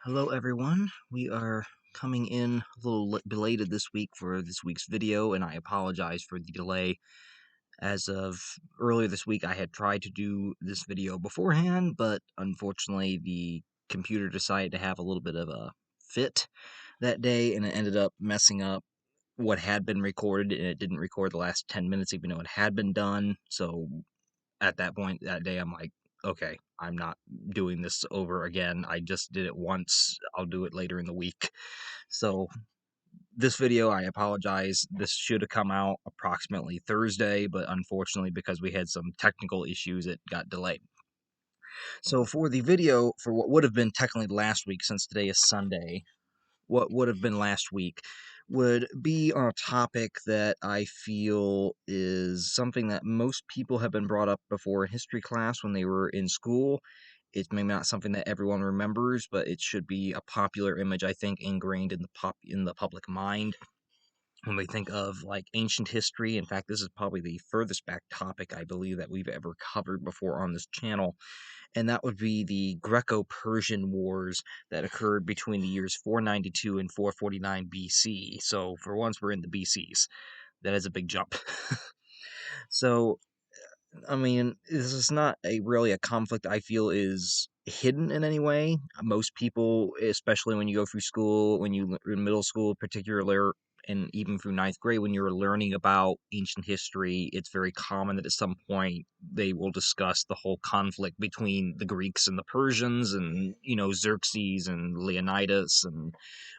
Hello everyone, we are coming in a little belated this week for this week's video, and I apologize for the delay. As of earlier this week, I had tried to do this video beforehand, but unfortunately the computer decided to have a little bit of a fit that day, and it ended up messing up what had been recorded, and it didn't record the last 10 minutes even though it had been done. So at that point that day, I'm like, okay, I'm not doing this over again. I just did it once. I'll do it later in the week. So this video, I apologize. This should have come out approximately Thursday, but unfortunately, because we had some technical issues, it got delayed. So for the video, for what would have been technically last week, since today is Sunday, what would have been last week would be on a topic that I feel is something that most people have been brought up before in history class when they were in school. It's maybe not something that everyone remembers, but it should be a popular image, I think, ingrained in the public mind when we think of like ancient history. In fact, this is probably the furthest back topic I believe that we've ever covered before on this channel, and that would be the Greco-Persian Wars that occurred between the years 492 and 449 BC. So for once, we're in the BCs. That is a big jump. So, I mean, this is not really a conflict I feel is hidden in any way. Most people, especially when you go through school, when you in middle school, particularly, and even through ninth grade, when you're learning about ancient history, it's very common that at some point they will discuss the whole conflict between the Greeks and the Persians, and Xerxes and Leonidas and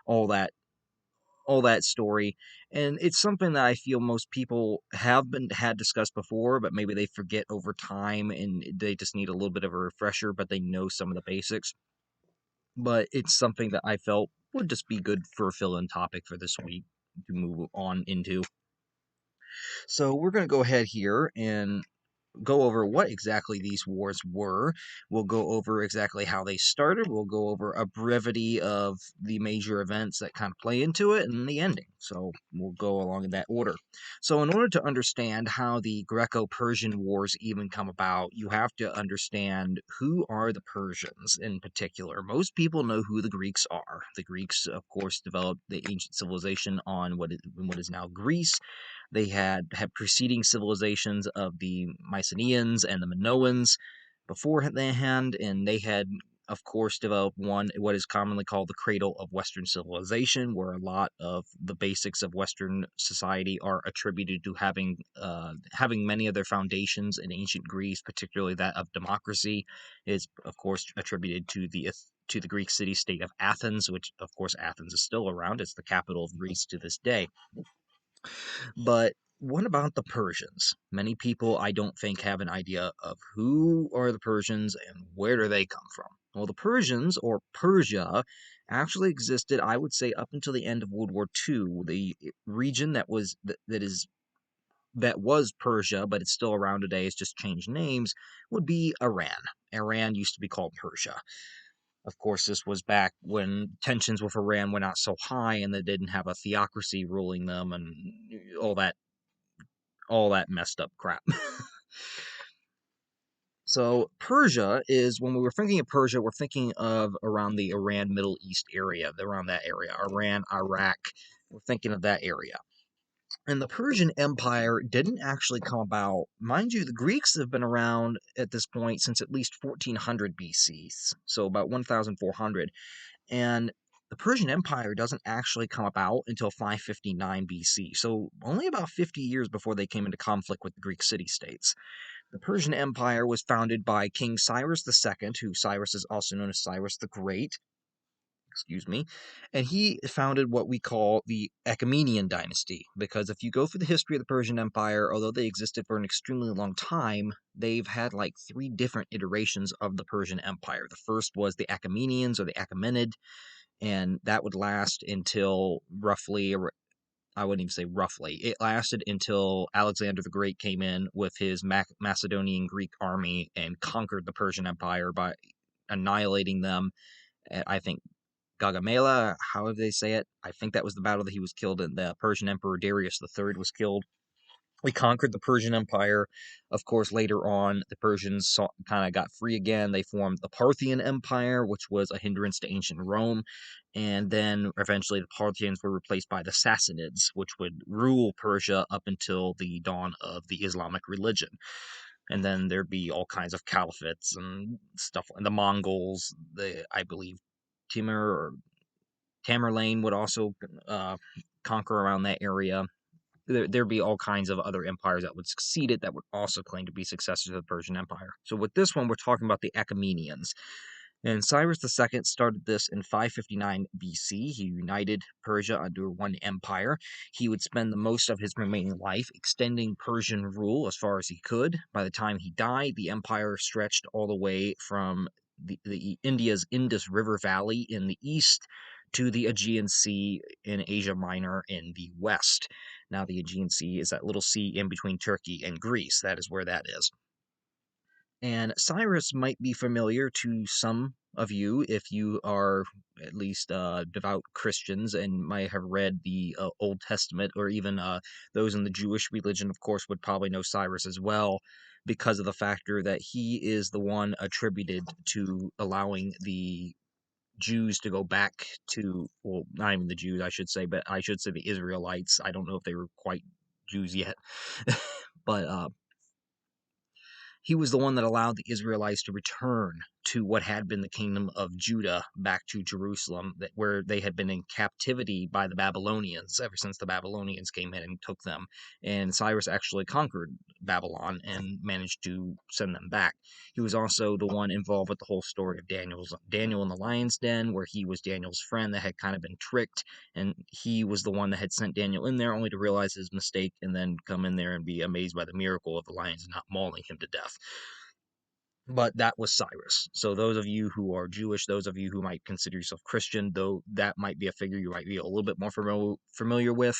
all that story. And it's something that I feel most people had discussed before, but maybe they forget over time and they just need a little bit of a refresher, but they know some of the basics. But it's something that I felt would just be good for a fill-in topic for this week to move on into. So we're going to go ahead here and go over what exactly these wars were. We'll go over exactly how they started. We'll go over a brevity of the major events that kind of play into it and the ending. So we'll go along in that order. So in order to understand how the Greco-Persian Wars even come about, you have to understand who are the Persians in particular. Most people know who the Greeks are. The Greeks, of course, developed the ancient civilization on what is now Greece. They had preceding civilizations of the Mycenaeans and the Minoans beforehand, and they had, of course, developed what is commonly called the cradle of Western civilization, where a lot of the basics of Western society are attributed to having many of their foundations in ancient Greece, particularly that of democracy, is of course attributed to the Greek city-state of Athens, which of course Athens is still around. It's the capital of Greece to this day. But what about the Persians? Many people, I don't think, have an idea of who are the Persians and where do they come from. Well, the Persians, or Persia, actually existed, I would say, up until the end of World War II. The region that was Persia, but it's still around today, it's just changed names, would be Iran. Iran used to be called Persia. Of course, this was back when tensions with Iran were not so high and they didn't have a theocracy ruling them and all that messed up crap. So Persia is, when we were thinking of Persia, we're thinking of around the Iran Middle East area, around that area, Iran, Iraq, we're thinking of that area. And the Persian Empire didn't actually come about. Mind you, the Greeks have been around at this point since at least 1400 BC, so about 1400. And the Persian Empire doesn't actually come about until 559 BC, so only about 50 years before they came into conflict with the Greek city-states. The Persian Empire was founded by King Cyrus II, who Cyrus is also known as Cyrus the Great, excuse me, and he founded what we call the Achaemenid dynasty, because if you go through the history of the Persian Empire, although they existed for an extremely long time, they've had like 3 different iterations of the Persian Empire. The first was the Achaemenians, or the Achaemenid, and that would last until roughly, I wouldn't even say roughly, it lasted until Alexander the Great came in with his Macedonian Greek army and conquered the Persian Empire by annihilating them at, I think, Gaugamela, however they say it. I think that was the battle that he was killed in. The Persian Emperor Darius III was killed. We conquered the Persian Empire. Of course, later on, the Persians kind of got free again. They formed the Parthian Empire, which was a hindrance to ancient Rome. And then eventually the Parthians were replaced by the Sassanids, which would rule Persia up until the dawn of the Islamic religion. And then there'd be all kinds of caliphates and stuff. And the Mongols, I believe Timur or Tamerlane would also conquer around that area. There'd be all kinds of other empires that would succeed it that would also claim to be successors of the Persian Empire. So with this one, we're talking about the Achaemenians. And Cyrus II started this in 559 BC. He united Persia under one empire. He would spend the most of his remaining life extending Persian rule as far as he could. By the time he died, the empire stretched all the way from the India's Indus River Valley in the east to the Aegean Sea in Asia Minor in the west. Now, the Aegean Sea is that little sea in between Turkey and Greece. That is where that is. And Cyrus might be familiar to some of you if you are at least devout Christians and might have read the Old Testament, or even those in the Jewish religion, of course, would probably know Cyrus as well, because of the factor that he is the one attributed to allowing the Jews to go back to, well, not even the Jews, I should say, but I should say the Israelites. I don't know if they were quite Jews yet, but he was the one that allowed the Israelites to return to what had been the kingdom of Judah back to Jerusalem, where they had been in captivity by the Babylonians ever since the Babylonians came in and took them. And Cyrus actually conquered Babylon and managed to send them back. He was also the one involved with the whole story of Daniel in the lion's den, where he was Daniel's friend that had kind of been tricked, and he was the one that had sent Daniel in there only to realize his mistake and then come in there and be amazed by the miracle of the lions not mauling him to death. But that was Cyrus. So those of you who are Jewish, those of you who might consider yourself Christian, though that might be a figure you might be a little bit more familiar with.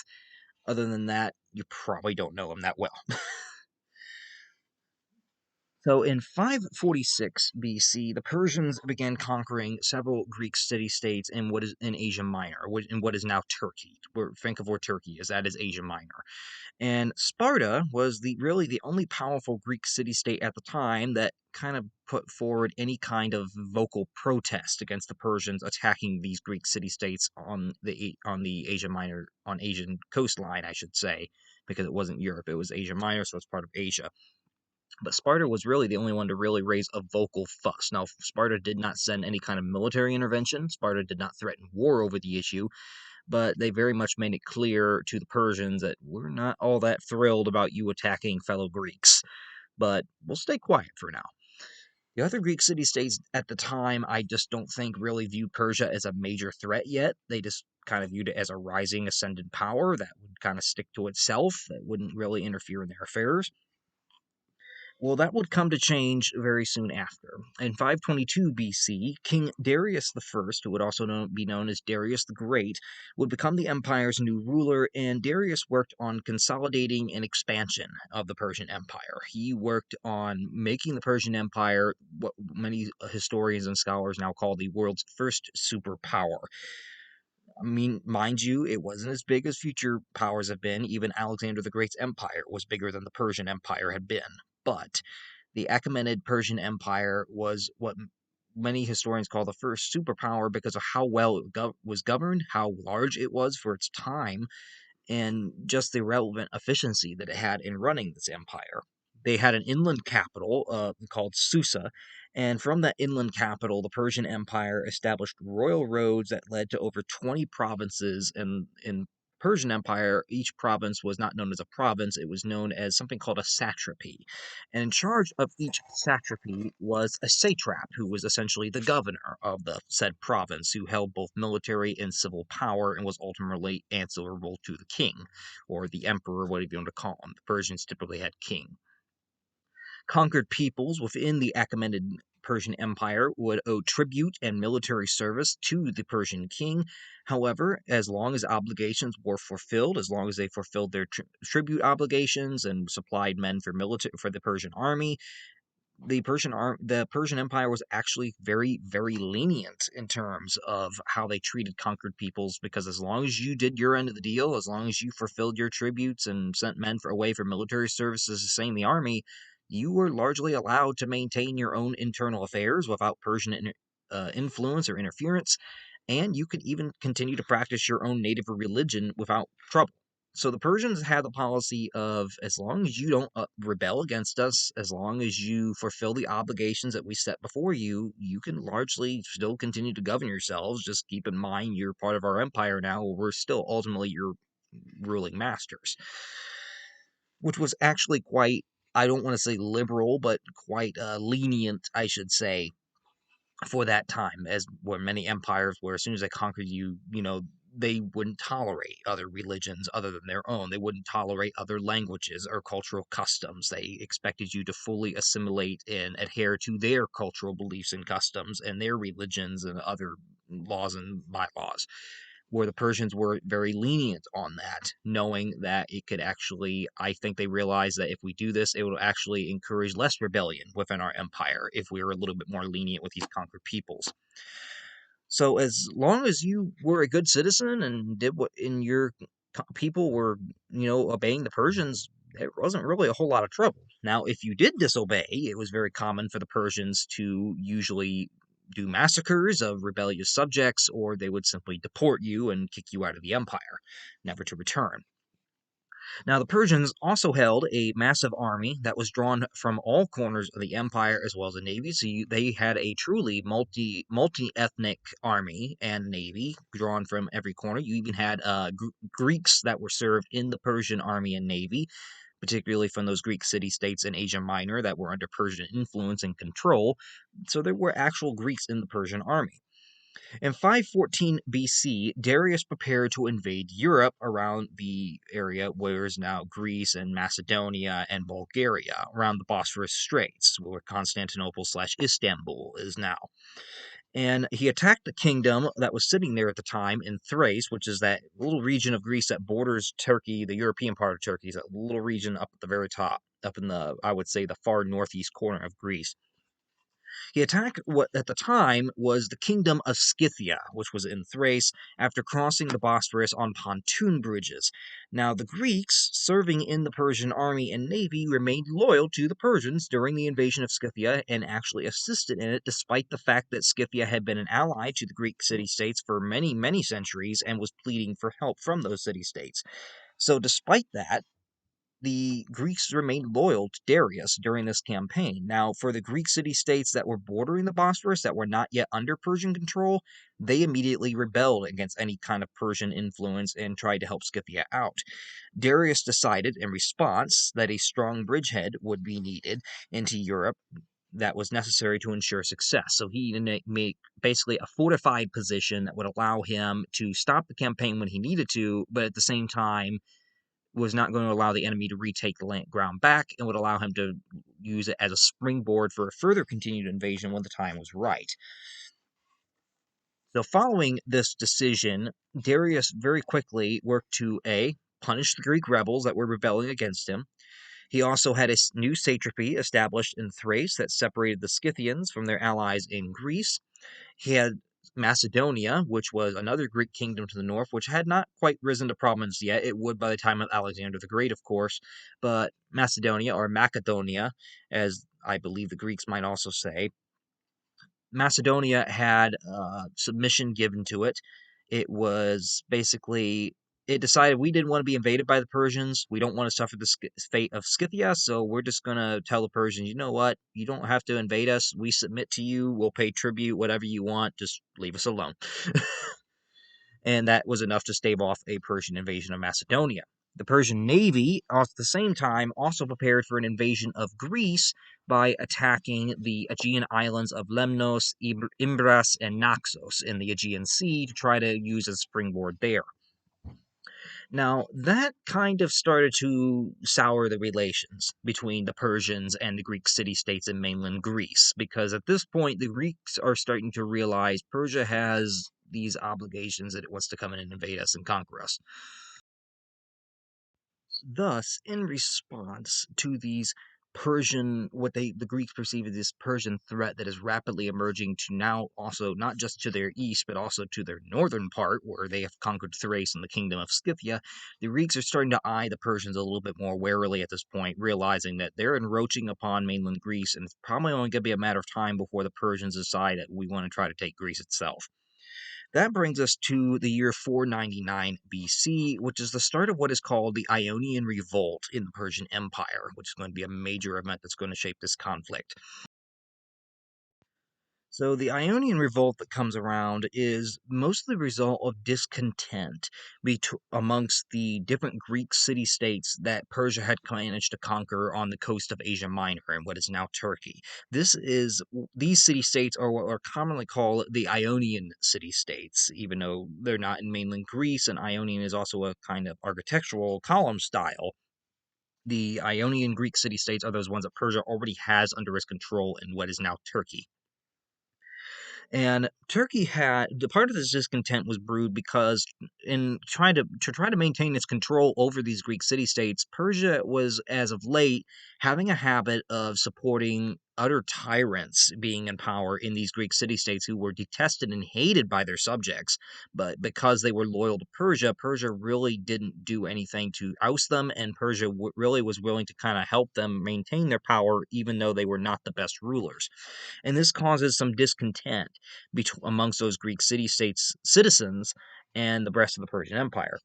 Other than that, you probably don't know him that well. So in 546 BC, the Persians began conquering several Greek city-states in what is in Asia Minor, in what is now Turkey. Think of where Turkey is. That is Asia Minor. And Sparta was really the only powerful Greek city-state at the time that kind of put forward any kind of vocal protest against the Persians attacking these Greek city-states on the Asian coastline, I should say, because it wasn't Europe, it was Asia Minor, so it's part of Asia. But Sparta was really the only one to really raise a vocal fuss. Now, Sparta did not send any kind of military intervention. Sparta did not threaten war over the issue, but they very much made it clear to the Persians that we're not all that thrilled about you attacking fellow Greeks, but we'll stay quiet for now. The other Greek city-states at the time, I just don't think really viewed Persia as a major threat yet. They just kind of viewed it as a rising ascendant power that would kind of stick to itself, that wouldn't really interfere in their affairs. Well, that would come to change very soon after. In 522 BC, King Darius I, who would also be known as Darius the Great, would become the empire's new ruler, and Darius worked on consolidating an expansion of the Persian Empire. He worked on making the Persian Empire what many historians and scholars now call the world's first superpower. I mean, mind you, it wasn't as big as future powers have been. Even Alexander the Great's empire was bigger than the Persian Empire had been. But the Achaemenid Persian Empire was what many historians call the first superpower because of how well it was governed, how large it was for its time, and just the relevant efficiency that it had in running this empire. They had an inland capital called Susa, and from that inland capital, the Persian Empire established royal roads that led to over 20 provinces. And in Persian Empire, each province was not known as a province, it was known as something called a satrapy. And in charge of each satrapy was a satrap, who was essentially the governor of the said province, who held both military and civil power and was ultimately answerable to the king, or the emperor, whatever you want to call him. The Persians typically had king. Conquered peoples within the Achaemenid Persian Empire would owe tribute and military service to the Persian king. However, as long as obligations were fulfilled, as long as they fulfilled their tribute obligations and supplied men for the Persian army, the Persian Empire was actually very, very lenient in terms of how they treated conquered peoples, because as long as you did your end of the deal, as long as you fulfilled your tributes and sent men away for military services to stay in the army, you were largely allowed to maintain your own internal affairs without Persian influence or interference, and you could even continue to practice your own native religion without trouble. So the Persians had the policy of, as long as you don't rebel against us, as long as you fulfill the obligations that we set before you, you can largely still continue to govern yourselves. Just keep in mind you're part of our empire now, we're still ultimately your ruling masters. Which was actually quite, I don't want to say liberal, but quite lenient, I should say, for that time, as were many empires where as soon as they conquered you, they wouldn't tolerate other religions other than their own. They wouldn't tolerate other languages or cultural customs. They expected you to fully assimilate and adhere to their cultural beliefs and customs and their religions and other laws and bylaws, where the Persians were very lenient on that, knowing that it could actually, I think they realized that if we do this, it will actually encourage less rebellion within our empire if we were a little bit more lenient with these conquered peoples. So as long as you were a good citizen and did what in your people were, obeying the Persians, there wasn't really a whole lot of trouble. Now, if you did disobey, it was very common for the Persians to usually do massacres of rebellious subjects, or they would simply deport you and kick you out of the empire, never to return. Now, the Persians also held a massive army that was drawn from all corners of the empire, as well as a navy. So they had a truly multi-ethnic army and navy drawn from every corner. You even had Greeks that were served in the Persian army and navy, particularly from those Greek city-states in Asia Minor that were under Persian influence and control. So there were actual Greeks in the Persian army. In 514 BC, Darius prepared to invade Europe around the area where is now Greece and Macedonia and Bulgaria, around the Bosphorus Straits, where Constantinople/Istanbul is now. And he attacked the kingdom that was sitting there at the time in Thrace, which is that little region of Greece that borders Turkey, the European part of Turkey, is that little region up at the very top, up in the, I would say, the far northeast corner of Greece. He attacked what at the time was the kingdom of Scythia, which was in Thrace, after crossing the Bosphorus on pontoon bridges. Now, the Greeks, serving in the Persian army and navy, remained loyal to the Persians during the invasion of Scythia and actually assisted in it, despite the fact that Scythia had been an ally to the Greek city-states for many, many centuries and was pleading for help from those city-states. So, despite that, the Greeks remained loyal to Darius during this campaign. Now, for the Greek city-states that were bordering the Bosphorus that were not yet under Persian control, they immediately rebelled against any kind of Persian influence and tried to help Scythia out. Darius decided, in response, that a strong bridgehead would be needed into Europe that was necessary to ensure success. So he made basically a fortified position that would allow him to stop the campaign when he needed to, but at the same time was not going to allow the enemy to retake the ground back and would allow him to use it as a springboard for a further continued invasion when the time was right. So following this decision, Darius very quickly worked to punish the Greek rebels that were rebelling against him. He also had a new satrapy established in Thrace that separated the Scythians from their allies in Greece. He had Macedonia, which was another Greek kingdom to the north, which had not quite risen to prominence yet. It would by the time of Alexander the Great, of course, but Macedonia, or Macedonia, as I believe the Greeks might also say, Macedonia had submission given to it. It was basically, it decided we didn't want to be invaded by the Persians. We don't want to suffer the fate of Scythia, so we're just going to tell the Persians, you know what? You don't have to invade us. We submit to you. We'll pay tribute, whatever you want. Just leave us alone. And that was enough to stave off a Persian invasion of Macedonia. The Persian navy, at the same time, also prepared for an invasion of Greece by attacking the Aegean islands of Lemnos, Imbras, and Naxos in the Aegean Sea to try to use as a springboard there. Now, that kind of started to sour the relations between the Persians and the Greek city-states in mainland Greece, because at this point, the Greeks are starting to realize Persia has these obligations that it wants to come in and invade us and conquer us. Thus, in response to these the Greeks perceive as this Persian threat that is rapidly emerging to now also not just to their east, but also to their northern part, where they have conquered Thrace and the kingdom of Scythia. The Greeks are starting to eye the Persians a little bit more warily at this point, realizing that they're encroaching upon mainland Greece, and it's probably only going to be a matter of time before the Persians decide that we want to try to take Greece itself. That brings us to the year 499 BC, which is the start of what is called the Ionian Revolt in the Persian Empire, which is going to be a major event that's going to shape this conflict. So the Ionian Revolt that comes around is mostly the result of discontent amongst the different Greek city-states that Persia had managed to conquer on the coast of Asia Minor and what is now Turkey. These city-states are what are commonly called the Ionian city-states, even though they're not in mainland Greece, and Ionian is also a kind of architectural column style. The Ionian Greek city-states are those ones that Persia already has under its control in what is now Turkey. And Turkey had the part of this discontent was brewed because in trying to maintain its control over these Greek city-states, Persia was, as of late, having a habit of supporting utter tyrants being in power in these Greek city-states who were detested and hated by their subjects. But because they were loyal to Persia, Persia really didn't do anything to oust them, and Persia really was willing to kind of help them maintain their power, even though they were not the best rulers. And this causes some discontent amongst those Greek city-states citizens and the rest of the Persian Empire.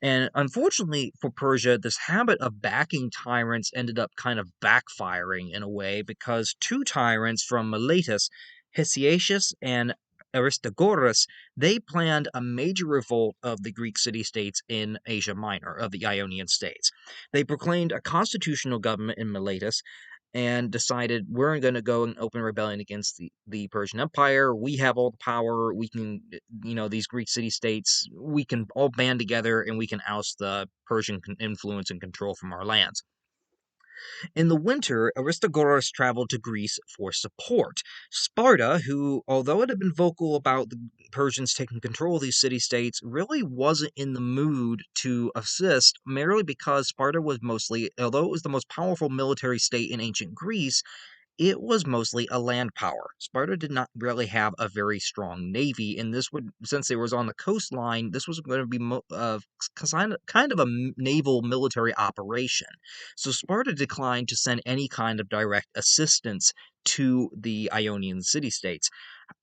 And unfortunately for Persia, this habit of backing tyrants ended up kind of backfiring in a way because two tyrants from Miletus, Hesiacius and Aristagoras, they planned a major revolt of the Greek city-states in Asia Minor, of the Ionian states. They proclaimed a constitutional government in Miletus and decided we're going to go and open rebellion against the Persian Empire. We have all the power. We can, these Greek city-states, we can all band together and we can oust the Persian influence and control from our lands. In the winter, Aristagoras traveled to Greece for support. Sparta, who, although it had been vocal about the Persians taking control of these city-states, really wasn't in the mood to assist, merely because Sparta was mostly, although it was the most powerful military state in ancient Greece, it was mostly a land power. Sparta did not really have a very strong navy, and this would, since it was on the coastline, this was going to be kind of a naval military operation. So Sparta declined to send any kind of direct assistance to the Ionian city-states.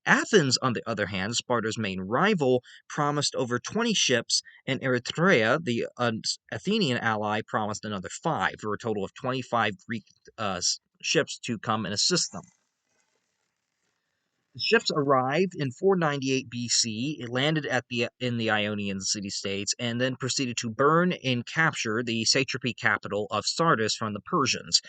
Athens, on the other hand, Sparta's main rival, promised over 20 ships, and Eritrea, the Athenian ally, promised another 5, for a total of 25 Greek ships to come and assist them. The ships arrived in 498 BC. It landed in the Ionian city-states and then proceeded to burn and capture the satrapy capital of Sardis from the Persians.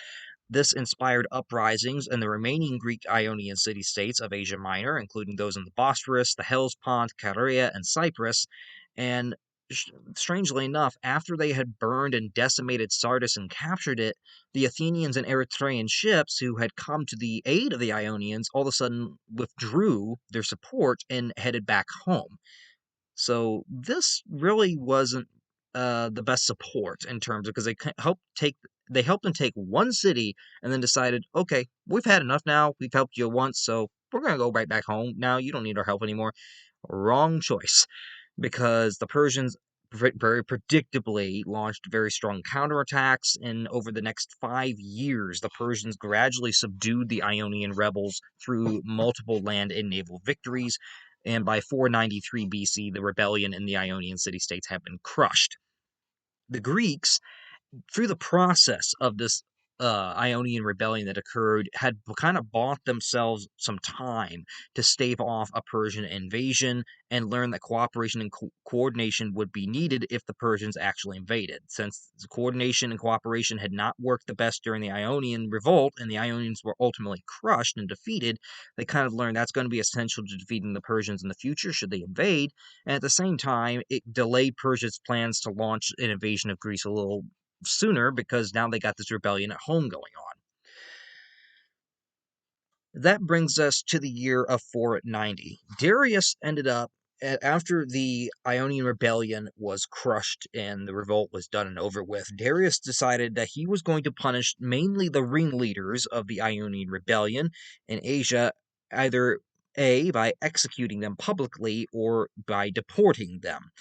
This inspired uprisings in the remaining Greek Ionian city-states of Asia Minor, including those in the Bosphorus, the Hellespont, Caria, and Cyprus. And strangely enough, after they had burned and decimated Sardis and captured it, the Athenians and Eritrean ships who had come to the aid of the Ionians all of a sudden withdrew their support and headed back home. So this really wasn't the best support in terms of, because they helped them take one city and then decided, okay, we've had enough now. We've helped you once, so we're going to go right back home. Now you don't need our help anymore. Wrong choice, because the Persians very predictably launched very strong counterattacks, and over the next 5 years, the Persians gradually subdued the Ionian rebels through multiple land and naval victories, and by 493 BC, the rebellion in the Ionian city-states had been crushed. The Greeks, through the process of this Ionian rebellion that occurred, had kind of bought themselves some time to stave off a Persian invasion and learn that cooperation and coordination would be needed if the Persians actually invaded. Since the coordination and cooperation had not worked the best during the Ionian revolt, and the Ionians were ultimately crushed and defeated, they kind of learned that's going to be essential to defeating the Persians in the future should they invade. And at the same time, it delayed Persia's plans to launch an invasion of Greece a little sooner, because now they got this rebellion at home going on. That brings us to the year of 490. Darius ended up after the Ionian rebellion was crushed and the revolt was done and over with, Darius decided that he was going to punish mainly the ringleaders of the Ionian rebellion in Asia, either A, by executing them publicly or by deporting them.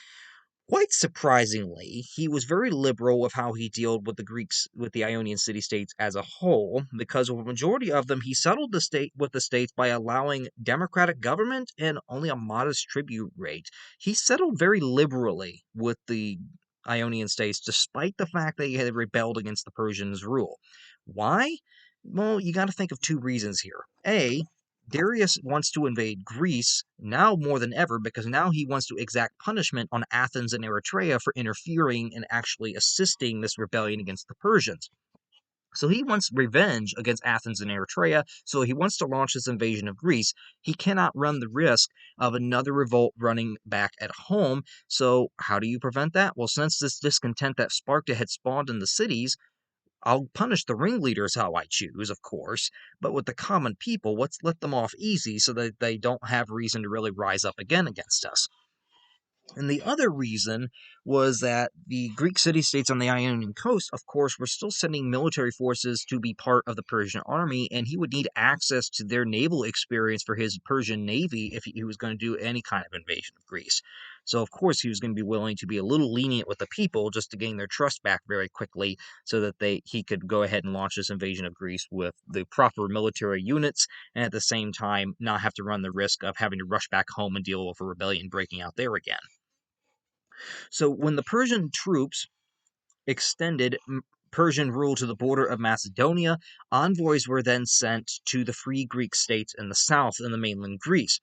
Quite surprisingly, he was very liberal with how he dealt with the Greeks, with the Ionian city-states as a whole, because with a majority of them, he settled the state with the states by allowing democratic government and only a modest tribute rate. He settled very liberally with the Ionian states, despite the fact that he had rebelled against the Persians' rule. Why? Well, you got to think of two reasons here. A, Darius wants to invade Greece now more than ever because now he wants to exact punishment on Athens and Eritrea for interfering and actually assisting this rebellion against the Persians. So he wants revenge against Athens and Eritrea, so he wants to launch this invasion of Greece. He cannot run the risk of another revolt running back at home, so how do you prevent that? Well, since this discontent that Sparta had spawned in the cities, I'll punish the ringleaders how I choose, of course, but with the common people, let's let them off easy so that they don't have reason to really rise up again against us. And the other reason was that the Greek city-states on the Ionian coast, of course, were still sending military forces to be part of the Persian army, and he would need access to their naval experience for his Persian navy if he was going to do any kind of invasion of Greece. So, of course, he was going to be willing to be a little lenient with the people just to gain their trust back very quickly so that he could go ahead and launch this invasion of Greece with the proper military units and at the same time not have to run the risk of having to rush back home and deal with a rebellion breaking out there again. So when the Persian troops extended Persian rule to the border of Macedonia, envoys were then sent to the free Greek states in the south in the mainland Greece.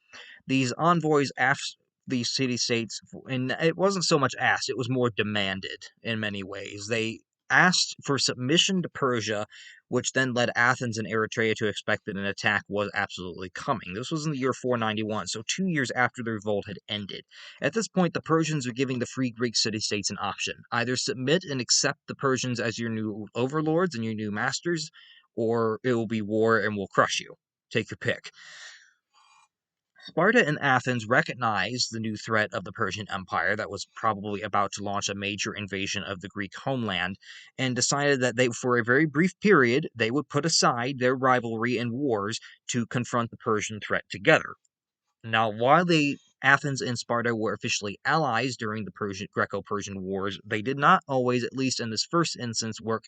These envoys asked these city-states, and it wasn't so much asked, it was more demanded in many ways. They asked for submission to Persia, which then led Athens and Eritrea to expect that an attack was absolutely coming. This was in the year 491, so 2 years after the revolt had ended. At this point, the Persians are giving the free Greek city-states an option. Either submit and accept the Persians as your new overlords and your new masters, or it will be war and we'll crush you. Take your pick. Sparta and Athens recognized the new threat of the Persian Empire that was probably about to launch a major invasion of the Greek homeland, and decided that for a very brief period, they would put aside their rivalry and wars to confront the Persian threat together. Now, while Athens and Sparta were officially allies during the Greco-Persian Wars, they did not always, at least in this first instance, work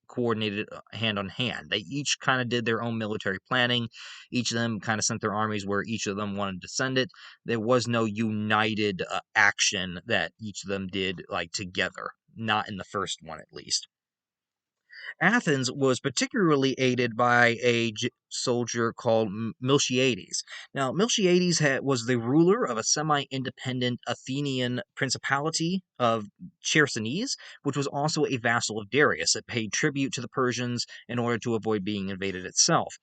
coordinated hand on hand. They each kind of did their own military planning. Each of them kind of sent their armies where each of them wanted to send it. There was no united action that each of them did like together, not in the first one at least. Athens was particularly aided by a soldier called Miltiades. Now, Miltiades was the ruler of a semi-independent Athenian principality of Chersonese, which was also a vassal of Darius. It paid tribute to the Persians in order to avoid being invaded itself.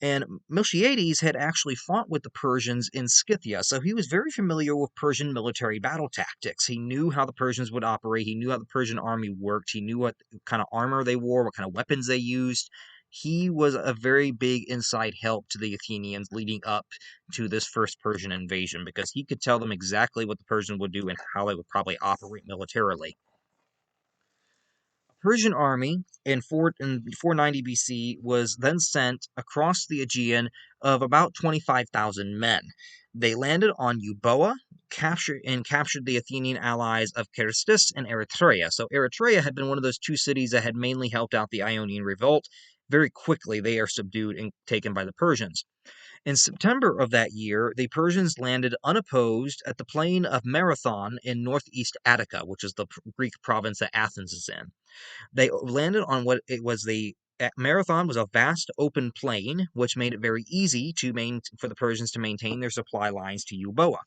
And Miltiades had actually fought with the Persians in Scythia, so he was very familiar with Persian military battle tactics. He knew how the Persians would operate, he knew how the Persian army worked, he knew what kind of armor they wore, what kind of weapons they used. He was a very big inside help to the Athenians leading up to this first Persian invasion because he could tell them exactly what the Persians would do and how they would probably operate militarily. Persian army in 490 BC was then sent across the Aegean of about 25,000 men. They landed on Euboea, captured the Athenian allies of Carystus and Eritrea. So Eritrea had been one of those two cities that had mainly helped out the Ionian revolt. Very quickly, they are subdued and taken by the Persians. In September of that year, the Persians landed unopposed at the plain of Marathon in northeast Attica, which is the Greek province that Athens is in. They landed on what it was Marathon was a vast open plain, which made it very easy for the Persians to maintain their supply lines to Euboea.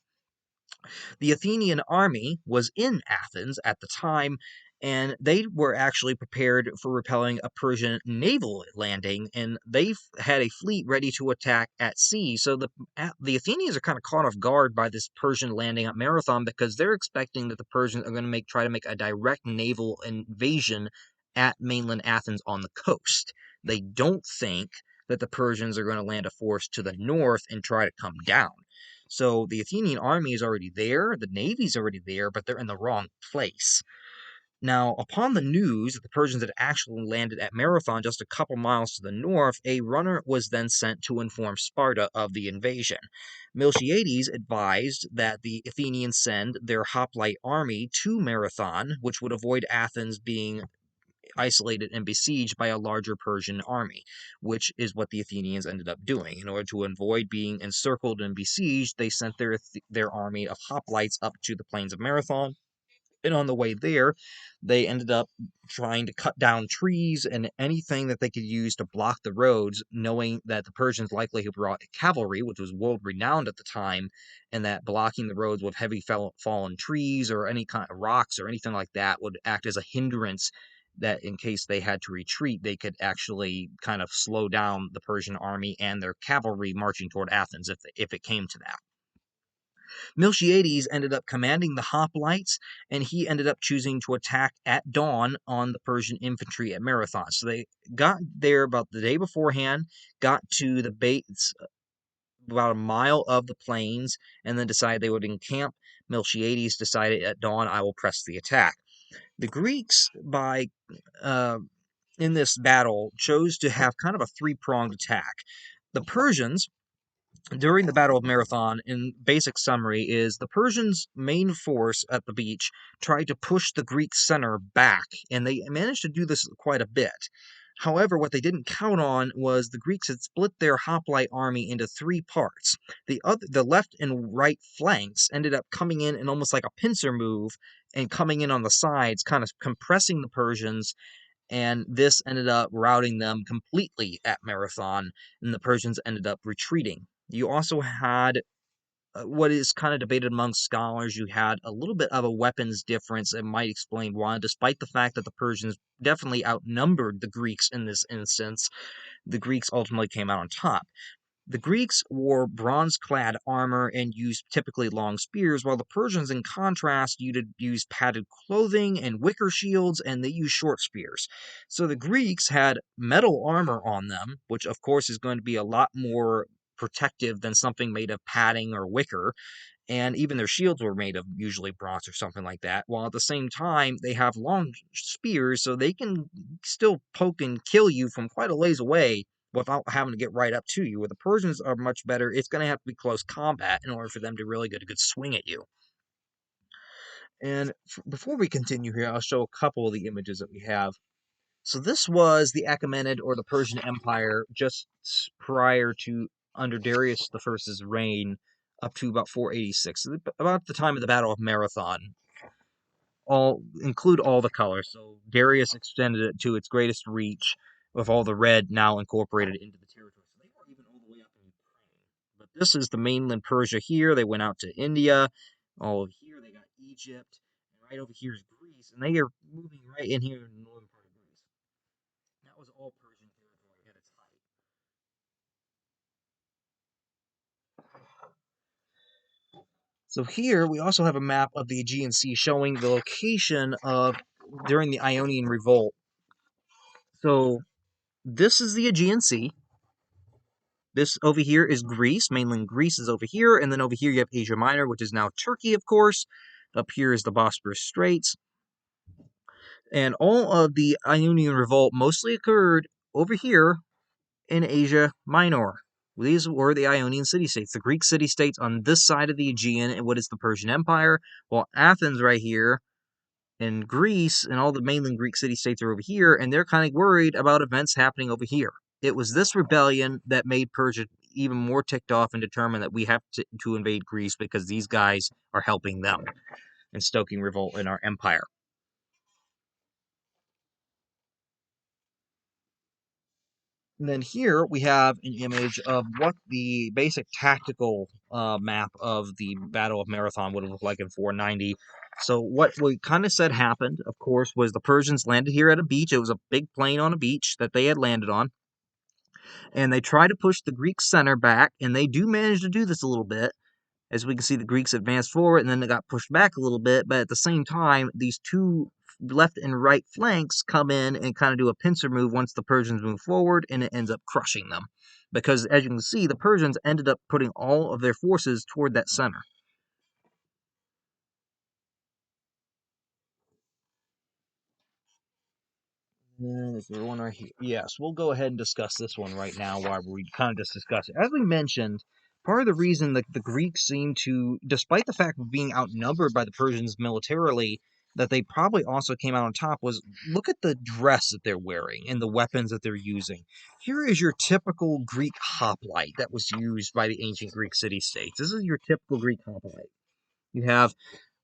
The Athenian army was in Athens at the time, and they were actually prepared for repelling a Persian naval landing, and they had a fleet ready to attack at sea. So the Athenians are kind of caught off guard by this Persian landing at Marathon because they're expecting that the Persians are going to try to make a direct naval invasion at mainland Athens on the coast. They don't think that the Persians are going to land a force to the north and try to come down. So the Athenian army is already there, the navy's already there, but they're in the wrong place. Now, upon the news that the Persians had actually landed at Marathon just a couple miles to the north, a runner was then sent to inform Sparta of the invasion. Miltiades advised that the Athenians send their hoplite army to Marathon, which would avoid Athens being isolated and besieged by a larger Persian army, which is what the Athenians ended up doing. In order to avoid being encircled and besieged, they sent their army of hoplites up to the plains of Marathon, and on the way there, they ended up trying to cut down trees and anything that they could use to block the roads, knowing that the Persians likely had brought cavalry, which was world renowned at the time, and that blocking the roads with heavy fallen trees or any kind of rocks or anything like that would act as a hindrance, that in case they had to retreat, they could actually kind of slow down the Persian army and their cavalry marching toward Athens if it came to that. Miltiades ended up commanding the hoplites, and he ended up choosing to attack at dawn on the Persian infantry at Marathon. So they got there about the day beforehand, got to the base about a mile of the plains, and then decided they would encamp. Miltiades decided at dawn, I will press the attack. The Greeks, in this battle, chose to have kind of a three-pronged attack. The Persians, during the Battle of Marathon, in basic summary, is the Persians' main force at the beach tried to push the Greek center back, and they managed to do this quite a bit. However, what they didn't count on was the Greeks had split their hoplite army into three parts. The left and right flanks ended up coming in almost like a pincer move and coming in on the sides, kind of compressing the Persians, and this ended up routing them completely at Marathon, and the Persians ended up retreating. You also had what is kind of debated among scholars. You had a little bit of a weapons difference and might explain why, despite the fact that the Persians definitely outnumbered the Greeks in this instance. The Greeks ultimately came out on top. The Greeks wore bronze-clad armor and used typically long spears, while the Persians, in contrast, used padded clothing and wicker shields, and they used short spears. So the Greeks had metal armor on them, which of course is going to be a lot more protective than something made of padding or wicker, and even their shields were made of usually bronze or something like that, while at the same time they have long spears, so they can still poke and kill you from quite a ways away without having to get right up to you. Where the Persians are much better, it's going to have to be close combat in order for them to really get a good swing at you. And before we continue here, I'll show a couple of the images that we have. So this was the Achaemenid or the Persian Empire just prior to under Darius I's reign up to about 486, about the time of the Battle of Marathon. Include all the colors. So Darius extended it to its greatest reach, with all the red now incorporated into the territory. So they were even all the way up in Ukraine. But this is the mainland Persia here. They went out to India. All over here they got Egypt, and right over here is Greece, and they are moving right in here in the northern part of Greece. That was all Persian territory at its height. So here we also have a map of the Aegean Sea showing the location of during the Ionian revolt. So this is the Aegean Sea. This over here is Greece. Mainland Greece is over here, and then over here you have Asia Minor, which is now Turkey, of course. Up here is the Bosporus Straits. And all of the Ionian revolt mostly occurred over here in Asia Minor. These were the Ionian city-states, the Greek city-states on this side of the Aegean and what is the Persian Empire, while Athens right here and Greece and all the mainland Greek city-states are over here, and they're kind of worried about events happening over here. It was this rebellion that made Persia even more ticked off and determined that we have to invade Greece because these guys are helping them and stoking revolt in our empire. And then here we have an image of what the basic tactical map of the Battle of Marathon would have looked like in 490. So what we kind of said happened, of course, was the Persians landed here at a beach. It was a big plain on a beach that they had landed on. And they try to push the Greek center back, and they do manage to do this a little bit. As we can see, the Greeks advanced forward, and then they got pushed back a little bit. But at the same time, these two left and right flanks come in and kind of do a pincer move once the Persians move forward, and it ends up crushing them. because, as you can see, the Persians ended up putting all of their forces toward that center. And is there one right here? Yes, we'll go ahead and discuss this one right now while we kind of just discuss it. As we mentioned, part of the reason that the Greeks seem to, despite the fact of being outnumbered by the Persians militarily, that they probably also came out on top was, look at the dress that they're wearing and the weapons that they're using. Here is your typical Greek hoplite that was used by the ancient Greek city-states. This is your typical Greek hoplite. You have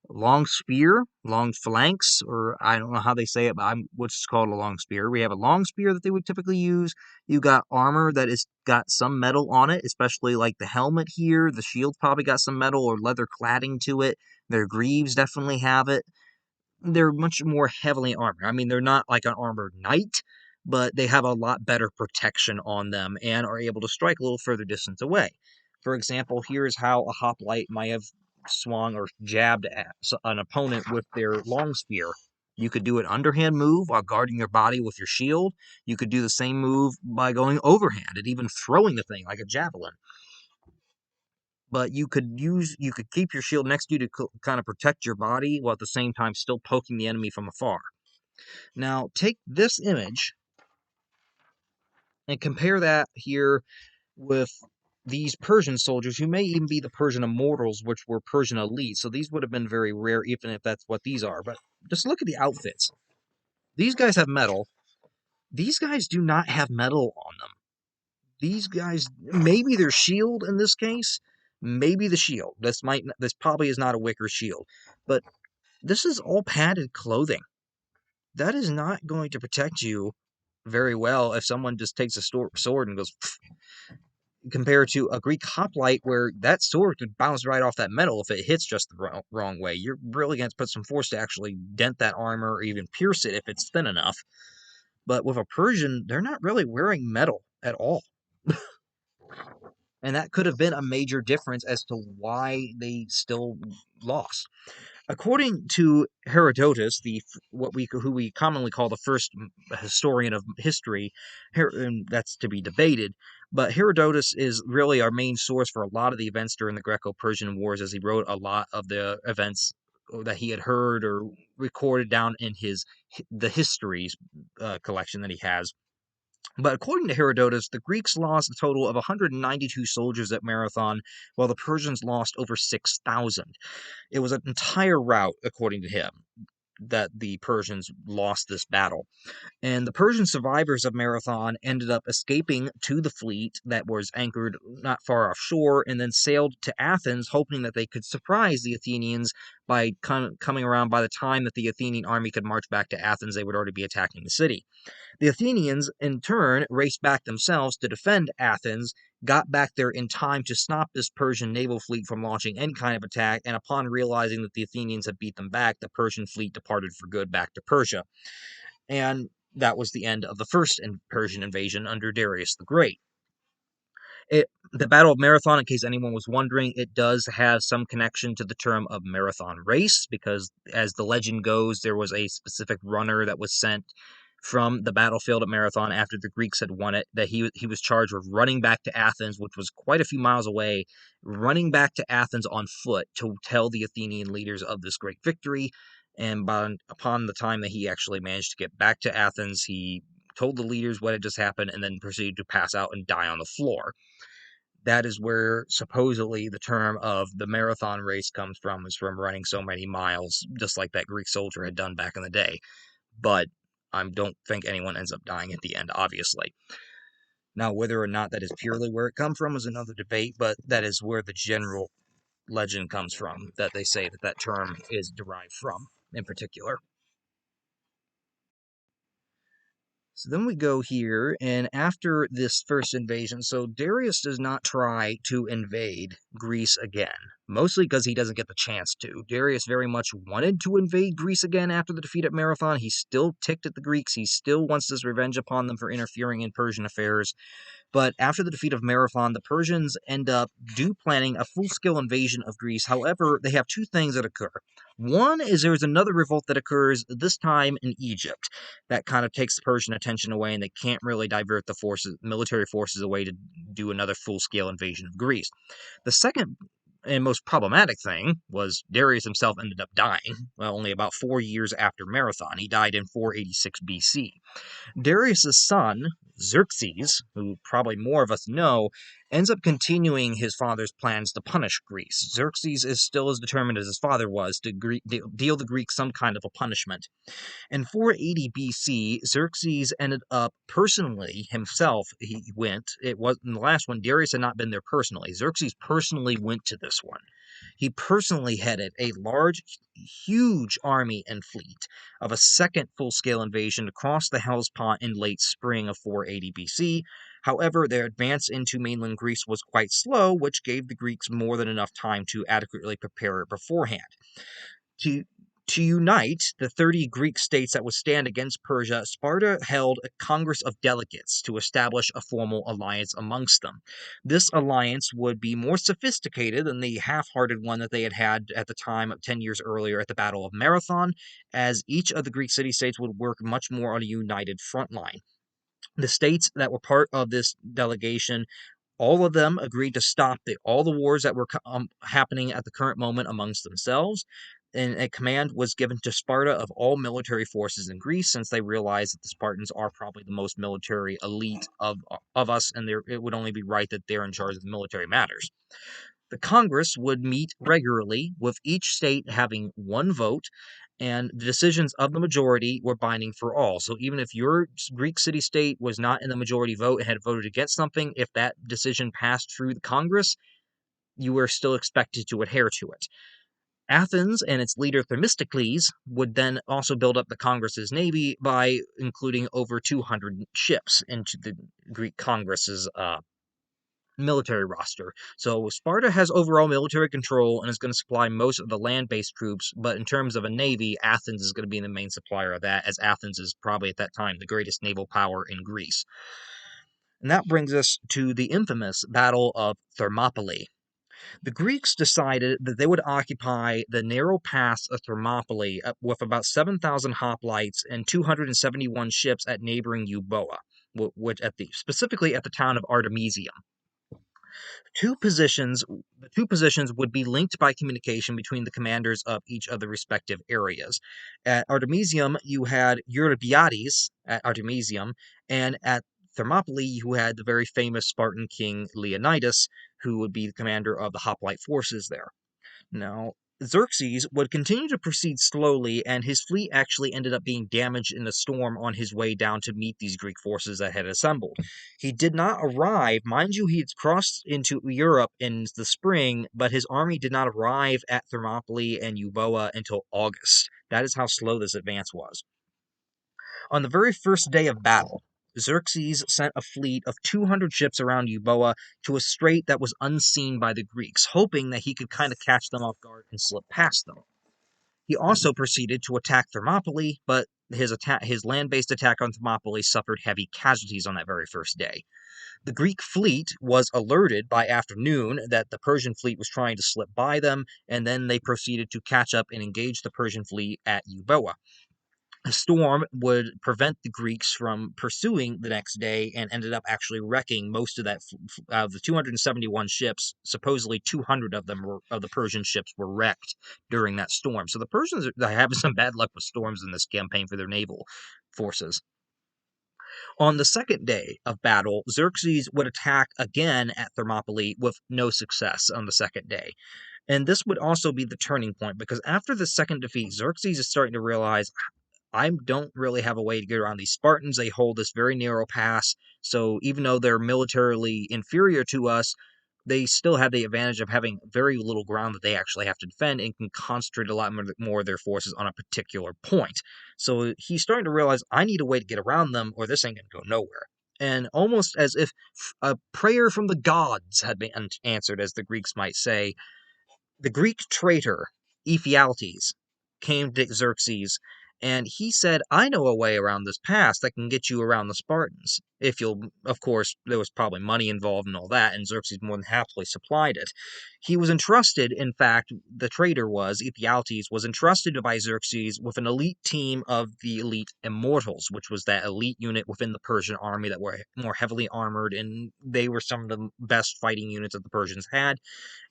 long spear, long phalanx, or I don't know how they say it, but what's called a long spear. We have a long spear that they would typically use. You got armor that is got some metal on it, especially like the helmet here. The shield's probably got some metal or leather cladding to it. Their greaves definitely have it. They're much more heavily armored. I mean, they're not like an armored knight, but they have a lot better protection on them and are able to strike a little further distance away. For example, here's how a hoplite might have swung or jabbed at an opponent with their long spear. You could do an underhand move while guarding your body with your shield. You could do the same move by going overhand and even throwing the thing like a javelin. But you could keep your shield next to you to kind of protect your body while at the same time still poking the enemy from afar. Now, take this image and compare that here with these Persian soldiers who may even be the Persian immortals, which were Persian elites. So these would have been very rare, even if that's what these are. But just look at the outfits. These guys have metal. These guys do not have metal on them. These guys, maybe their shield in this case, maybe the shield. This probably is not a wicker shield, but this is all padded clothing. That is not going to protect you very well if someone just takes a sword and goes, compared to a Greek hoplite where that sword could bounce right off that metal if it hits just the wrong way. You're really going to put some force to actually dent that armor or even pierce it if it's thin enough. But with a Persian, they're not really wearing metal at all. And that could have been a major difference as to why they still lost. According to Herodotus, who we commonly call the first historian of history, and that's to be debated, but Herodotus is really our main source for a lot of the events during the Greco-Persian Wars, as he wrote a lot of the events that he had heard or recorded down in the histories collection that he has. But according to Herodotus, the Greeks lost a total of 192 soldiers at Marathon, while the Persians lost over 6,000. It was an entire rout, according to him, that the Persians lost this battle. And the Persian survivors of Marathon ended up escaping to the fleet that was anchored not far offshore and then sailed to Athens, hoping that they could surprise the Athenians by coming around. By the time that the Athenian army could march back to Athens, they would already be attacking the city. The Athenians, in turn, raced back themselves to defend Athens, got back there in time to stop this Persian naval fleet from launching any kind of attack, and upon realizing that the Athenians had beat them back, the Persian fleet departed for good back to Persia. And that was the end of the first Persian invasion under Darius the Great. The Battle of Marathon, in case anyone was wondering, it does have some connection to the term of marathon race, because as the legend goes, there was a specific runner that was sent from the battlefield at Marathon after the Greeks had won it, that he was charged with running back to Athens, which was quite a few miles away, running back to Athens on foot to tell the Athenian leaders of this great victory. And upon the time that he actually managed to get back to Athens, he told the leaders what had just happened and then proceeded to pass out and die on the floor. That is where supposedly the term of the marathon race comes from, is from running so many miles, just like that Greek soldier had done back in the day. But I don't think anyone ends up dying at the end, obviously. Now, whether or not that is purely where it comes from is another debate, but that is where the general legend comes from, that they say that term is derived from in particular. So then we go here, and after this first invasion, so Darius does not try to invade Greece again, mostly because he doesn't get the chance to. Darius very much wanted to invade Greece again after the defeat at Marathon. He's still ticked at the Greeks. He still wants this revenge upon them for interfering in Persian affairs. But after the defeat of Marathon, the Persians end up planning a full-scale invasion of Greece. However, they have two things that occur. One is there's another revolt that occurs, this time in Egypt, that kind of takes the Persian attention away, and they can't really divert the military forces away to do another full-scale invasion of Greece. The second and most problematic thing was Darius himself ended up dying, well, only about 4 years after Marathon. He died in 486 BC. Darius' son, Xerxes, who probably more of us know, ends up continuing his father's plans to punish Greece. Xerxes is still as determined as his father was to deal the Greeks some kind of a punishment. In 480 BC, Xerxes ended up personally himself. It was in the last one. Darius had not been there personally. Xerxes personally went to this one. He personally headed a large, huge army and fleet of a second full-scale invasion across the Hellespont in late spring of 480 BC. However, their advance into mainland Greece was quite slow, which gave the Greeks more than enough time to adequately prepare it beforehand. To unite the 30 Greek states that would stand against Persia, Sparta held a Congress of Delegates to establish a formal alliance amongst them. This alliance would be more sophisticated than the half-hearted one that they had had at the time 10 years earlier at the Battle of Marathon, as each of the Greek city-states would work much more on a united front line. The states that were part of this delegation, all of them agreed to stop all the wars that were happening at the current moment amongst themselves, and a command was given to Sparta of all military forces in Greece, since they realized that the Spartans are probably the most military elite of us, and it would only be right that they're in charge of the military matters. The Congress would meet regularly, with each state having one vote, and the decisions of the majority were binding for all. So even if your Greek city-state was not in the majority vote and had voted against something, if that decision passed through the Congress, you were still expected to adhere to it. Athens and its leader Themistocles would then also build up the Congress's navy by including over 200 ships into the Greek Congress's military roster. So Sparta has overall military control and is going to supply most of the land-based troops, but in terms of a navy, Athens is going to be the main supplier of that, as Athens is probably at that time the greatest naval power in Greece. And that brings us to the infamous Battle of Thermopylae. The Greeks decided that they would occupy the narrow pass of Thermopylae with about 7,000 hoplites and 271 ships at neighboring Euboea, specifically at the town of Artemisium. The two positions would be linked by communication between the commanders of each of the respective areas. At Artemisium, you had Eurybiades at Artemisium, and at Thermopylae, you had the very famous Spartan king Leonidas, who would be the commander of the hoplite forces there. Now, Xerxes would continue to proceed slowly, and his fleet actually ended up being damaged in a storm on his way down to meet these Greek forces that had assembled. He did not arrive, mind you, he had crossed into Europe in the spring, but his army did not arrive at Thermopylae and Euboea until August. That is how slow this advance was. On the very first day of battle, Xerxes sent a fleet of 200 ships around Euboea to a strait that was unseen by the Greeks, hoping that he could kind of catch them off guard and slip past them. He also proceeded to attack Thermopylae, but his land-based attack on Thermopylae suffered heavy casualties on that very first day. The Greek fleet was alerted by afternoon that the Persian fleet was trying to slip by them, and then they proceeded to catch up and engage the Persian fleet at Euboea. A storm would prevent the Greeks from pursuing the next day, and ended up actually wrecking most of that. Out of the 271 ships, supposedly 200 of the Persian ships were wrecked during that storm. So the Persians are having some bad luck with storms in this campaign for their naval forces. On the second day of battle, Xerxes would attack again at Thermopylae with no success on the second day. And this would also be the turning point, because after the second defeat, Xerxes is starting to realize, I don't really have a way to get around these Spartans. They hold this very narrow pass, so even though they're militarily inferior to us, they still have the advantage of having very little ground that they actually have to defend, and can concentrate a lot more of their forces on a particular point. So he's starting to realize, I need a way to get around them, or this ain't going to go nowhere. And almost as if a prayer from the gods had been answered, as the Greeks might say, the Greek traitor Ephialtes came to Xerxes And he said, I know a way around this pass that can get you around the Spartans. If you'll, of course, there was probably money involved and all that, and Xerxes more than happily supplied it. He was entrusted, in fact, the traitor was, Ephialtes, was entrusted by Xerxes with an elite team of the elite Immortals, which was that elite unit within the Persian army that were more heavily armored, and they were some of the best fighting units that the Persians had.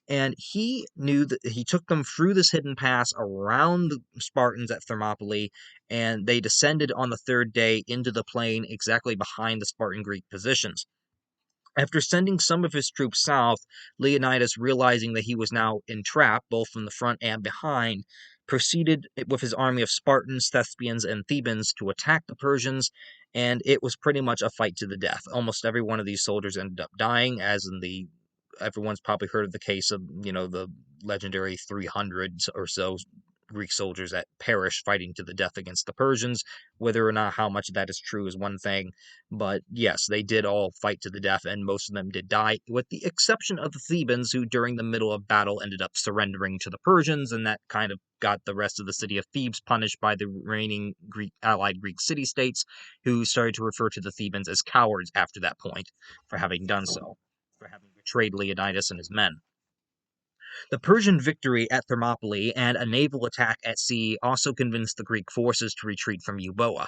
And he knew that he took them through this hidden pass around the Spartans at Thermopylae, and they descended on the third day into the plain exactly behind the Spartan Greek positions. After sending some of his troops south, Leonidas, realizing that he was now entrapped, both from the front and behind, proceeded with his army of Spartans, Thespians, and Thebans to attack the Persians, and it was pretty much a fight to the death. Almost every one of these soldiers ended up dying, as in the everyone's probably heard of the case of, the legendary 300 or so Greek soldiers that perished fighting to the death against the Persians. Whether or not how much of that is true is one thing, but yes, they did all fight to the death, and most of them did die, with the exception of the Thebans, who during the middle of battle ended up surrendering to the Persians, and that kind of got the rest of the city of Thebes punished by the reigning allied Greek city-states, who started to refer to the Thebans as cowards after that point for having done so, for having betrayed Leonidas and his men. The Persian victory at Thermopylae and a naval attack at sea also convinced the Greek forces to retreat from Euboea.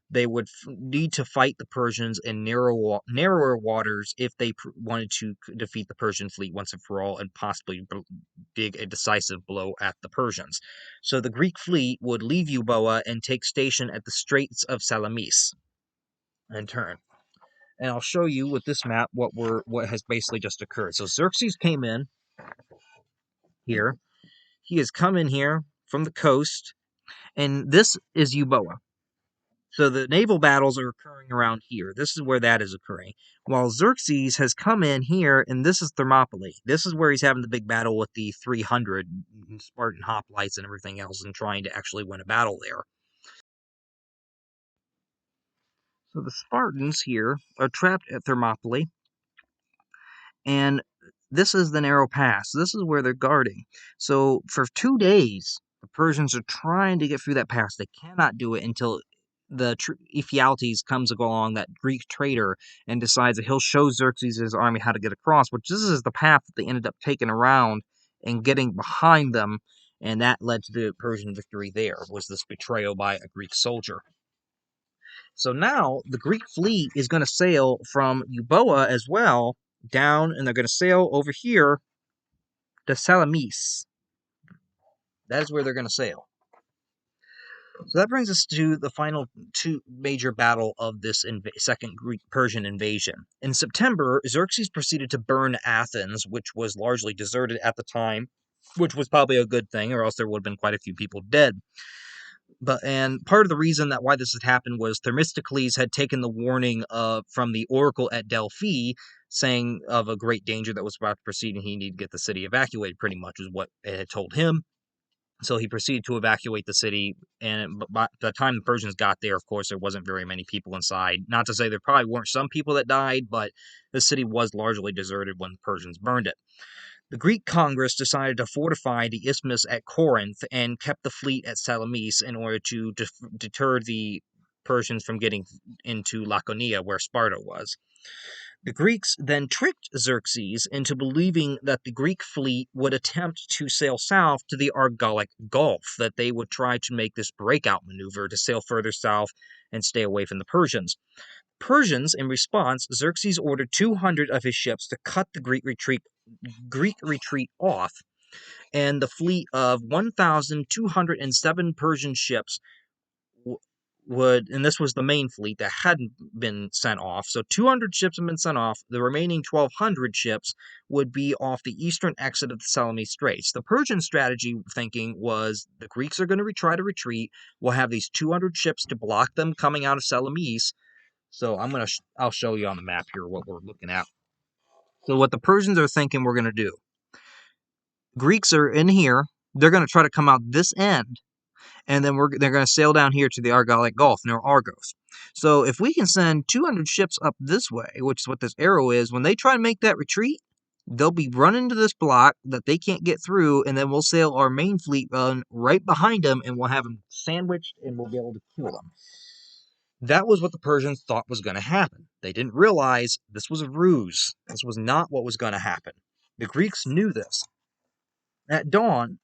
They would need to fight the Persians in narrower waters if they wanted to defeat the Persian fleet once and for all, and possibly dig a decisive blow at the Persians. So the Greek fleet would leave Euboea and take station at the Straits of Salamis in turn. And I'll show you with this map what has basically just occurred. So Xerxes came in here. He has come in here from the coast, and this is Euboea. So the naval battles are occurring around here. This is where that is occurring. While Xerxes has come in here, and this is Thermopylae. This is where he's having the big battle with the 300 Spartan hoplites and everything else, and trying to actually win a battle there. So the Spartans here are trapped at Thermopylae, and this is the narrow pass. This is where they're guarding. So for 2 days, the Persians are trying to get through that pass. They cannot do it until the Ephialtes comes along, that Greek traitor, and decides that he'll show Xerxes' army how to get across, which this is the path that they ended up taking around and getting behind them, and that led to the Persian victory there, was this betrayal by a Greek soldier. So now the Greek fleet is going to sail from Euboea as well down, and they're going to sail over here to Salamis. That is where they're going to sail. So that brings us to the final two major battle of this second Greek-Persian invasion. In September, Xerxes proceeded to burn Athens, which was largely deserted at the time, which was probably a good thing, or else there would have been quite a few people dead. And part of the reason that why this had happened was Themistocles had taken the warning from the oracle at Delphi, saying of a great danger that was about to proceed, and he needed to get the city evacuated, pretty much was what it had told him. So he proceeded to evacuate the city, and by the time the Persians got there, of course, there wasn't very many people inside. Not to say there probably weren't some people that died, but the city was largely deserted when the Persians burned it. The Greek Congress decided to fortify the isthmus at Corinth and kept the fleet at Salamis in order to deter the Persians from getting into Laconia, where Sparta was. The Greeks then tricked Xerxes into believing that the Greek fleet would attempt to sail south to the Argolic Gulf, that they would try to make this breakout maneuver to sail further south and stay away from the Persians. Persians, in response, Xerxes ordered 200 of his ships to cut the Greek retreat off, and the fleet of 1,207 Persian ships and this was the main fleet that hadn't been sent off, so 200 ships had been sent off. The remaining 1,200 ships would be off the eastern exit of the Salamis Straits. The Persian strategy thinking was the Greeks are going to try to retreat. We'll have these 200 ships to block them coming out of Salamis. So I'll show you on the map here what we're looking at. So what the Persians are thinking we're going to do. Greeks are in here. They're going to try to come out this end, and then they're going to sail down here to the Argolic Gulf near Argos. So if we can send 200 ships up this way, which is what this arrow is, when they try to make that retreat, They'll be running to this block that they can't get through, and then we'll sail our main fleet run right behind them, and we'll have them sandwiched, and we'll be able to kill them. That was what the Persians thought was going to happen. They didn't realize this was a ruse. This was not what was going to happen. The Greeks knew this. At dawn,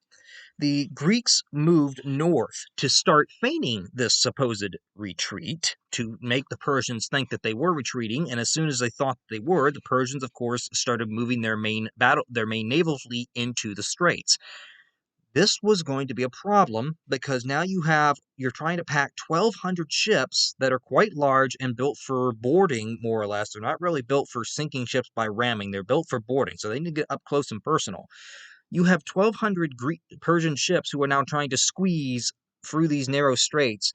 the Greeks moved north to start feigning this supposed retreat to make the Persians think that they were retreating, and as soon as they thought they were, the Persians, of course, started moving their main naval fleet into the straits. This was going to be a problem because now you're trying to pack 1,200 ships that are quite large and built for boarding, more or less. They're not really built for sinking ships by ramming. They're built for boarding, so they need to get up close and personal. You have 1,200 Persian ships who are now trying to squeeze through these narrow straits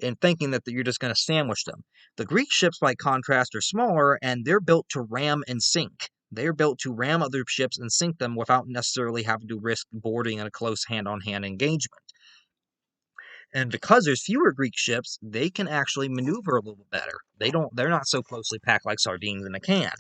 and thinking that you're just going to sandwich them. The Greek ships, by contrast, are smaller, and they're built to ram and sink. They're built to ram other ships and sink them without necessarily having to risk boarding in a close hand-on-hand engagement. And because there's fewer Greek ships, they can actually maneuver a little better. They're not so closely packed like sardines in a can.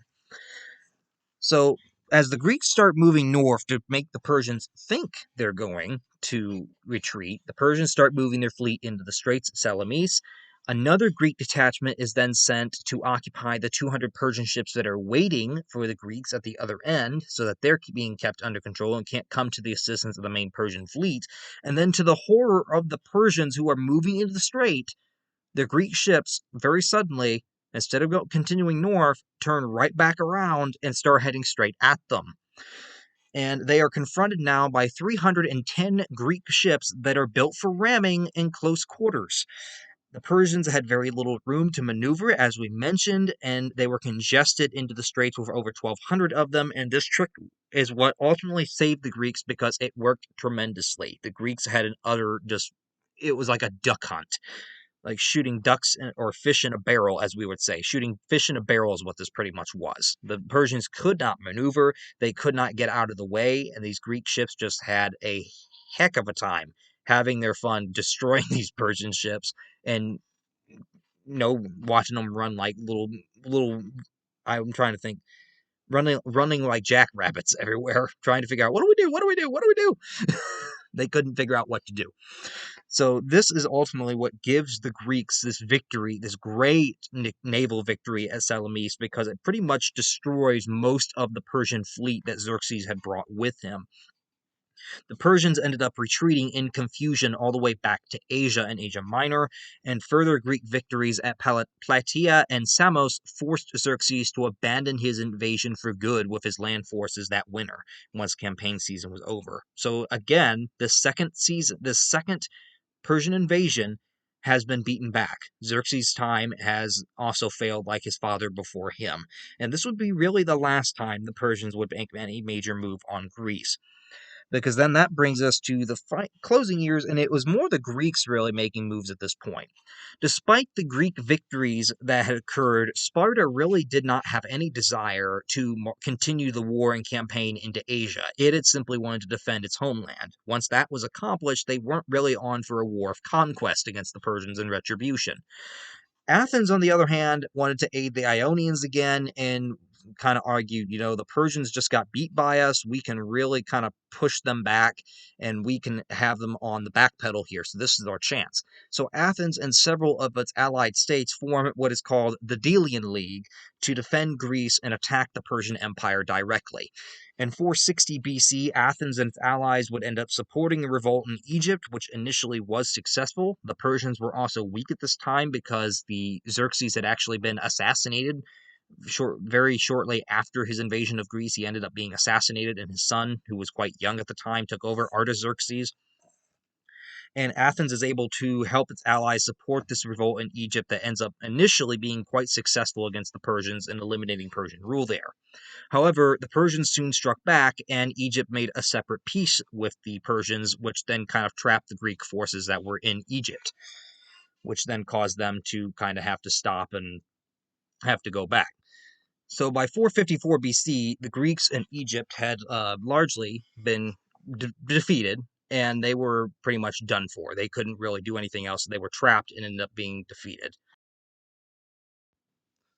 So, as the Greeks start moving north to make the Persians think they're going to retreat, the Persians start moving their fleet into the Straits of Salamis. Another Greek detachment is then sent to occupy the 200 Persian ships that are waiting for the Greeks at the other end, so that they're being kept under control and can't come to the assistance of the main Persian fleet. And then, to the horror of the Persians who are moving into the strait, the Greek ships, very suddenly, instead of continuing north, turn right back around and start heading straight at them. And they are confronted now by 310 Greek ships that are built for ramming in close quarters. The Persians had very little room to maneuver, as we mentioned, and they were congested into the straits with over 1,200 of them, and this trick is what ultimately saved the Greeks because it worked tremendously. The Greeks had it was like a duck hunt, like shooting ducks or fish in a barrel, as we would say. Shooting fish in a barrel is what this pretty much was. The Persians could not maneuver, they could not get out of the way, and these Greek ships just had a heck of a time having their fun destroying these Persian ships and watching them run like little I'm trying to think, running like jackrabbits everywhere, trying to figure out what do we do? What do we do? What do we do? They couldn't figure out what to do. So this is ultimately what gives the Greeks this victory, this great naval victory at Salamis, because it pretty much destroys most of the Persian fleet that Xerxes had brought with him. The Persians ended up retreating in confusion all the way back to Asia and Asia Minor, and further Greek victories at Plataea and Samos forced Xerxes to abandon his invasion for good with his land forces that winter, once campaign season was over. So again, this second Persian invasion has been beaten back. Xerxes' time has also failed like his father before him, and this would be really the last time the Persians would make any major move on Greece, because then that brings us to the closing years, and it was more the Greeks really making moves at this point. Despite the Greek victories that had occurred, Sparta really did not have any desire to continue the war and campaign into Asia. It had simply wanted to defend its homeland. Once that was accomplished, they weren't really on for a war of conquest against the Persians and retribution. Athens, on the other hand, wanted to aid the Ionians again and kind of argued, the Persians just got beat by us. We can really kind of push them back and we can have them on the back pedal here. So this is our chance. So Athens and several of its allied states form what is called the Delian League to defend Greece and attack the Persian Empire directly. In 460 BC, Athens and its allies would end up supporting a revolt in Egypt, which initially was successful. The Persians were also weak at this time because the Xerxes had actually been assassinated very shortly after his invasion of Greece. He ended up being assassinated, and his son, who was quite young at the time, took over, Artaxerxes. And Athens is able to help its allies support this revolt in Egypt that ends up initially being quite successful against the Persians and eliminating Persian rule there. However, the Persians soon struck back, and Egypt made a separate peace with the Persians, which then kind of trapped the Greek forces that were in Egypt, which then caused them to kind of have to stop and have to go back. So by 454 BC, the Greeks in Egypt had largely been defeated, and they were pretty much done for. They couldn't really do anything else. They were trapped and ended up being defeated.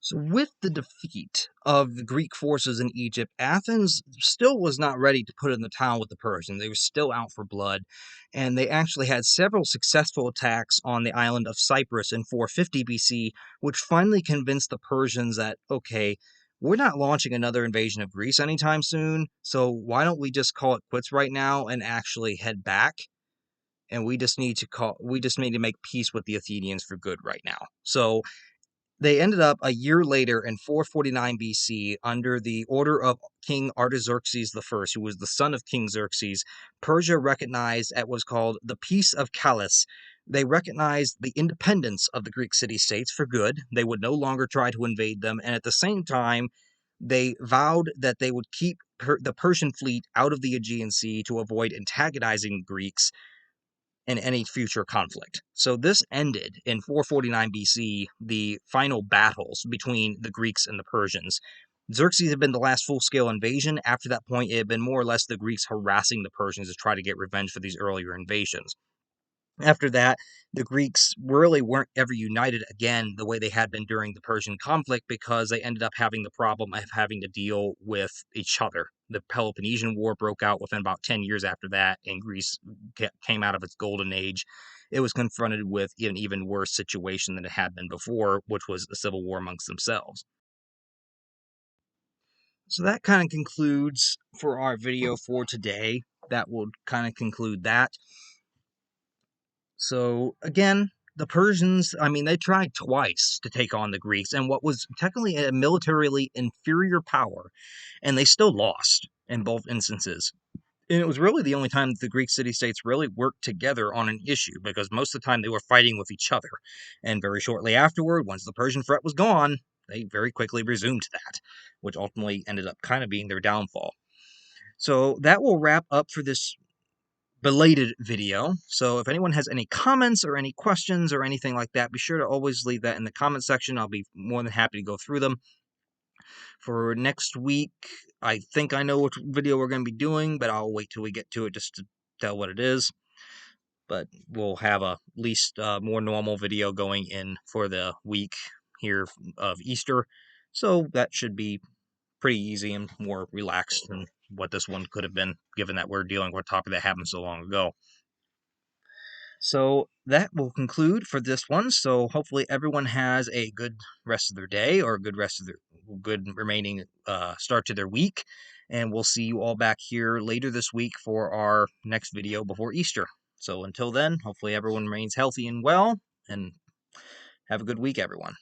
So, with the defeat of the Greek forces in Egypt, Athens still was not ready to put in the towel with the Persians. They were still out for blood, and they actually had several successful attacks on the island of Cyprus in 450 BC, which finally convinced the Persians that, okay, we're not launching another invasion of Greece anytime soon, so why don't we just call it quits right now and actually head back? And we just need to make peace with the Athenians for good right now. So they ended up a year later in 449 BC under the order of King Artaxerxes I, who was the son of King Xerxes. Persia recognized at what was called the Peace of Callias. They recognized the independence of the Greek city-states for good. They would no longer try to invade them, and at the same time, they vowed that they would keep the Persian fleet out of the Aegean Sea to avoid antagonizing Greeks in any future conflict. So this ended in 449 BC, the final battles between the Greeks and the Persians. Xerxes had been the last full-scale invasion. After that point, it had been more or less the Greeks harassing the Persians to try to get revenge for these earlier invasions. After that, the Greeks really weren't ever united again the way they had been during the Persian conflict because they ended up having the problem of having to deal with each other. The Peloponnesian War broke out within about 10 years after that, and Greece came out of its golden age. It was confronted with an even worse situation than it had been before, which was a civil war amongst themselves. So that kind of concludes for our video for today. That will kind of conclude that. So again, the Persians, I mean, they tried twice to take on the Greeks and what was technically a militarily inferior power, and they still lost in both instances. And it was really the only time that the Greek city-states really worked together on an issue, because most of the time they were fighting with each other. And very shortly afterward, once the Persian threat was gone, they very quickly resumed that, which ultimately ended up kind of being their downfall. So that will wrap up for this belated video. So if anyone has any comments or any questions or anything like that, be sure to always leave that in the comment section. I'll be more than happy to go through them. For next week, I think I know which video we're going to be doing, but I'll wait till we get to it just to tell what it is. But we'll have at least a more normal video going in for the week here of Easter. So that should be pretty easy and more relaxed than what this one could have been, given that we're dealing with a topic that happened so long ago. So that will conclude for this one. So hopefully everyone has a good rest of their day or a good rest of their good remaining start to their week. And we'll see you all back here later this week for our next video before Easter. So until then, hopefully everyone remains healthy and well, and have a good week, everyone.